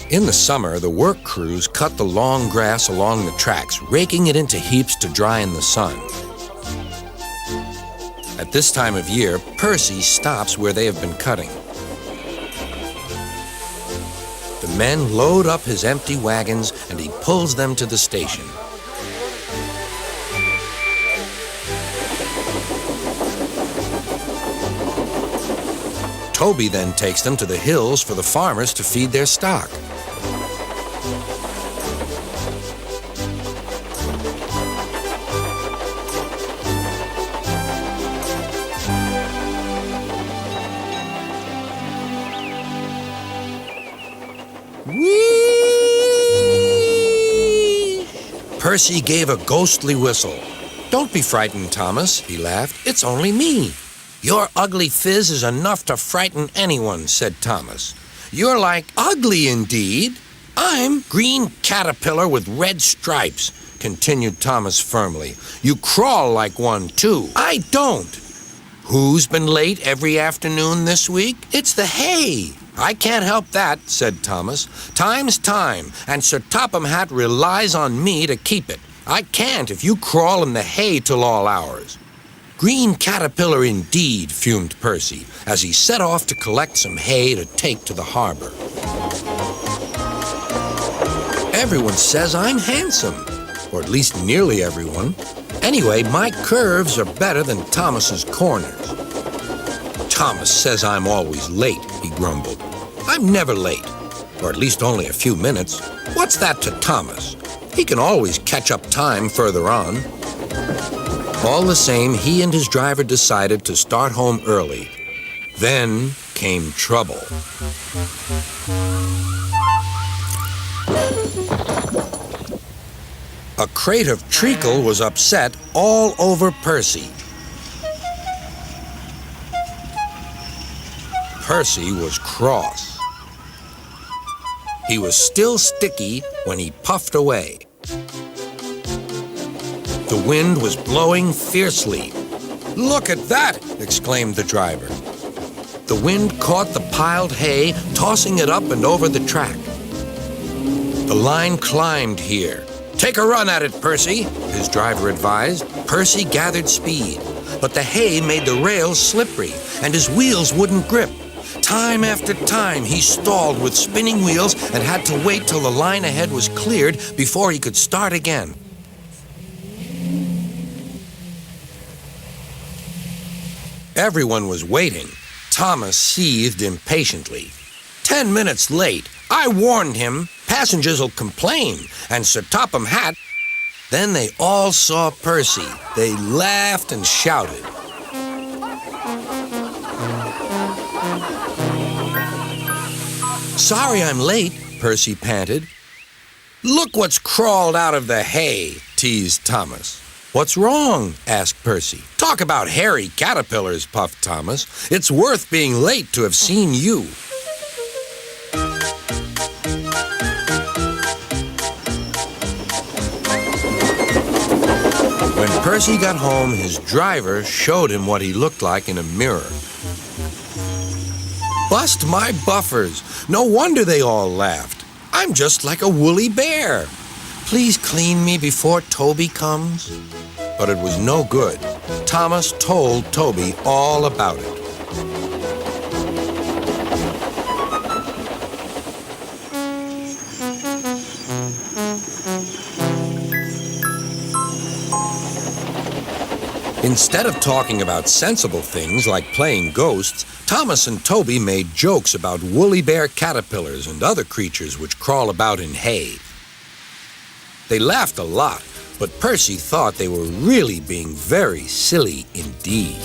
In the summer, the work crews cut the long grass along the tracks, raking it into heaps to dry in the sun. At this time of year, Percy stops where they have been cutting. The men load up his empty wagons and he pulls them to the station. Toby then takes them to the hills for the farmers to feed their stock. Whee! Percy gave a ghostly whistle. "Don't be frightened, Thomas," he laughed. "It's only me." "Your ugly phiz is enough to frighten anyone," said Thomas. "You're like ugly indeed." "I'm green caterpillar with red stripes," continued Thomas firmly. "You crawl like one, too." "I don't." "Who's been late every afternoon this week?" "It's the hay." "I can't help that," said Thomas. "Time's time, and Sir Topham Hatt relies on me to keep it. I can't if you crawl in the hay till all hours." "Green caterpillar indeed," fumed Percy, as he set off to collect some hay to take to the harbor. "Everyone says I'm handsome, or at least nearly everyone. Anyway, my curves are better than Thomas's corners." "Thomas says I'm always late," he grumbled. "I'm never late, or at least only a few minutes. What's that to Thomas? He can always catch up time further on." All the same, he and his driver decided to start home early. Then came trouble. A crate of treacle was upset all over Percy. Percy was cross. He was still sticky when he puffed away. The wind was blowing fiercely. "Look at that!" exclaimed the driver. The wind caught the piled hay, tossing it up and over the track. The line climbed here. "Take a run at it, Percy," his driver advised. Percy gathered speed, but the hay made the rails slippery, and his wheels wouldn't grip. Time after time, he stalled with spinning wheels and had to wait till the line ahead was cleared before he could start again. Everyone was waiting. Thomas seethed impatiently. 10 minutes late. I warned him. Passengers'll complain. And Sir Topham Hatt." Then they all saw Percy. They laughed and shouted. "Sorry I'm late," Percy panted. "Look what's crawled out of the hay," teased Thomas. "What's wrong?" asked Percy. "Talk about hairy caterpillars," puffed Thomas. "It's worth being late to have seen you." When Percy got home, his driver showed him what he looked like in a mirror. "Bust my buffers! No wonder they all laughed. I'm just like a woolly bear. Please clean me before Toby comes." But it was no good. Thomas told Toby all about it. Instead of talking about sensible things like playing ghosts, Thomas and Toby made jokes about woolly bear caterpillars and other creatures which crawl about in hay. They laughed a lot, but Percy thought they were really being very silly indeed.